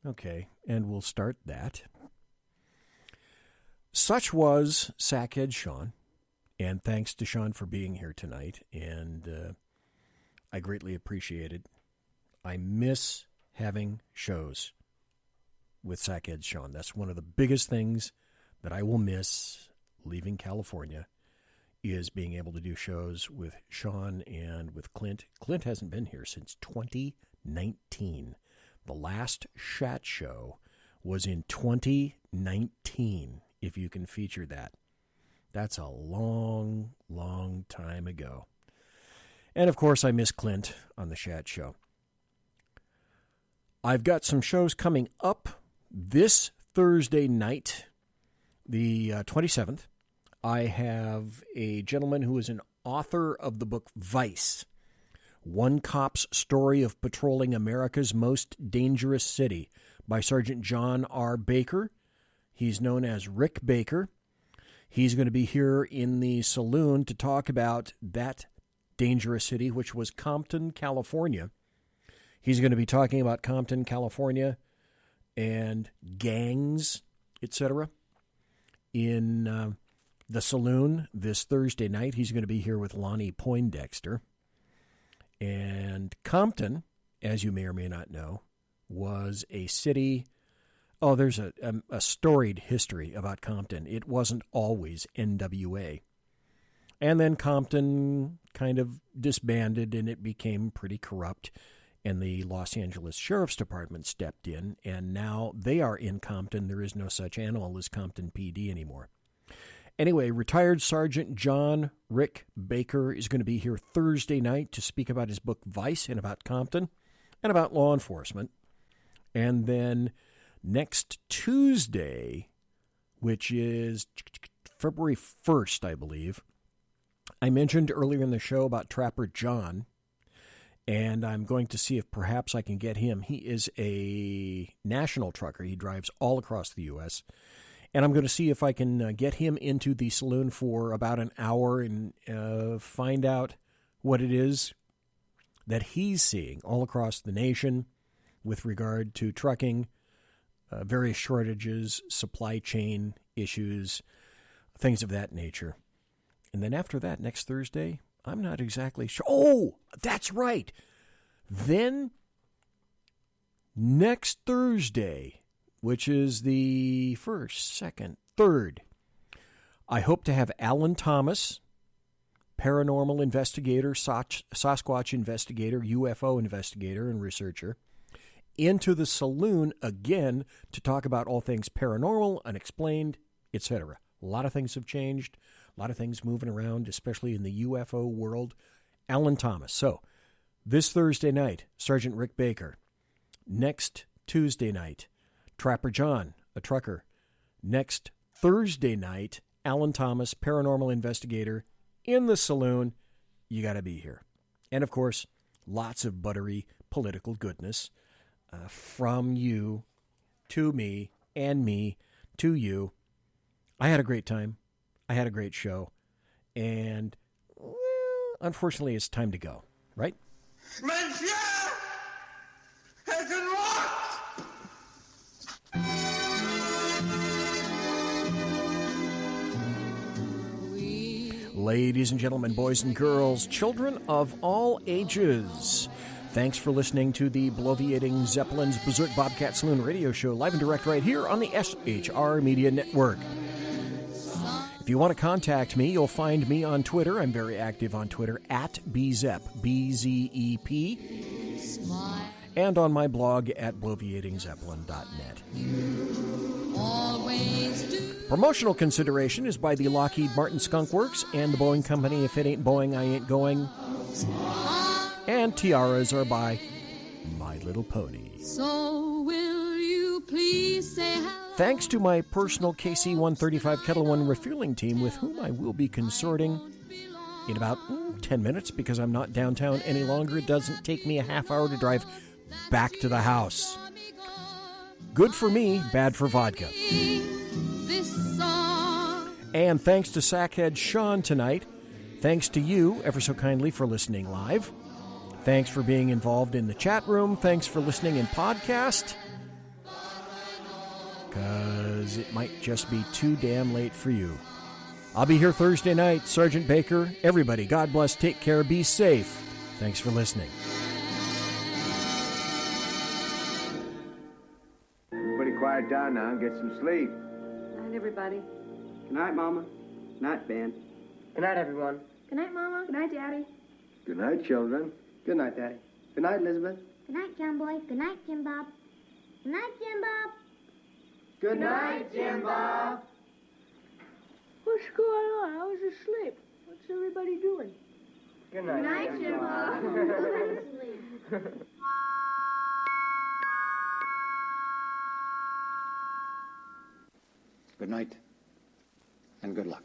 Okay, and we'll start that. Such was Sackhead Sean, and thanks to Sean for being here tonight, and I greatly appreciate it. I miss having shows with Sackhead Sean. That's one of the biggest things that I will miss leaving California, is being able to do shows with Sean and with Clint. Clint hasn't been here since 2019. The last SHAT show was in 2019, if you can feature that. That's a long, long time ago. And, of course, I miss Clint on the SHAT show. I've got some shows coming up this Thursday night, the 27th. I have a gentleman who is an author of the book Vice, One Cop's Story of Patrolling America's Most Dangerous City, by Sergeant John R. Baker. He's known as Rick Baker. He's going to be here in the Saloon to talk about that dangerous city, which was Compton, California. He's going to be talking about Compton, California, and gangs, etc. in the Saloon this Thursday night. He's going to be here with Lonnie Poindexter. And Compton, as you may or may not know, was a city. Oh, there's a storied history about Compton. It wasn't always NWA. And then Compton kind of disbanded, and it became pretty corrupt. And the Los Angeles Sheriff's Department stepped in, and now they are in Compton. There is no such animal as Compton PD anymore. Anyway, retired Sergeant John Rick Baker is going to be here Thursday night to speak about his book Vice and about Compton and about law enforcement. And then next Tuesday, which is February 1st, I believe, I mentioned earlier in the show about Trapper John, and I'm going to see if perhaps I can get him. He is a national trucker. He drives all across the U.S., and I'm going to see if I can get him into the Saloon for about an hour and find out what it is that he's seeing all across the nation with regard to trucking, various shortages, supply chain issues, things of that nature. And then after that, next Thursday, I'm not exactly sure. Oh, that's right. Then next Thursday, which is the 1st, 2nd, 3rd, I hope to have Alan Thomas, paranormal investigator, Sasquatch investigator, UFO investigator, and researcher, into the Saloon again to talk about all things paranormal, unexplained, etc. A lot of things have changed, a lot of things moving around, especially in the UFO world. Alan Thomas. So, this Thursday night, Sergeant Rick Baker. Next Tuesday night, Trapper John, a trucker. Next Thursday night, Alan Thomas, paranormal investigator, in the Saloon. You got to be here. And, of course, lots of buttery political goodness from you to me and me to you. I had a great time. I had a great show. And, well, unfortunately, it's time to go, right? Monsieur has been lost! Ladies and gentlemen, boys and girls, children of all ages, thanks for listening to the Bloviating Zeppelin's Berserk Bobcat Saloon radio show, live and direct right here on the SHR Media Network. If you want to contact me, you'll find me on Twitter. I'm very active on Twitter, at BZEP, B-Z-E-P, and on my blog at bloviatingzeppelin.net. Promotional consideration is by the Lockheed Martin Skunk Works and the Boeing Company. If it ain't Boeing, I ain't going. And tiaras are by My Little Pony. So will you please say hello? Thanks to my personal KC-135 Kettle One refueling team, with whom I will be consorting in about 10 minutes, because I'm not downtown any longer. It doesn't take me a half hour to drive back to the house. Good for me, bad for vodka. And thanks to Sackhead Sean tonight. Thanks to you, ever so kindly, for listening live. Thanks for being involved in the chat room. Thanks for listening in podcast. because it might just be too damn late for you. I'll be here Thursday night. Sergeant Baker, everybody, God bless, take care, be safe. Thanks for listening. Everybody quiet down now and get some sleep. Good night, everybody. Good night, Mama. Good night, Ben. Good night, everyone. Good night, Mama. Good night, Daddy. Good night, children. Good night, Daddy. Good night, Elizabeth. Good night, John Boy. Good night, Jim Bob. Good night, Jim Bob. Good night, Jim Bob. What's going on? I was asleep. What's everybody doing? Good night. Good night, Jim Bob. Good night, and good luck.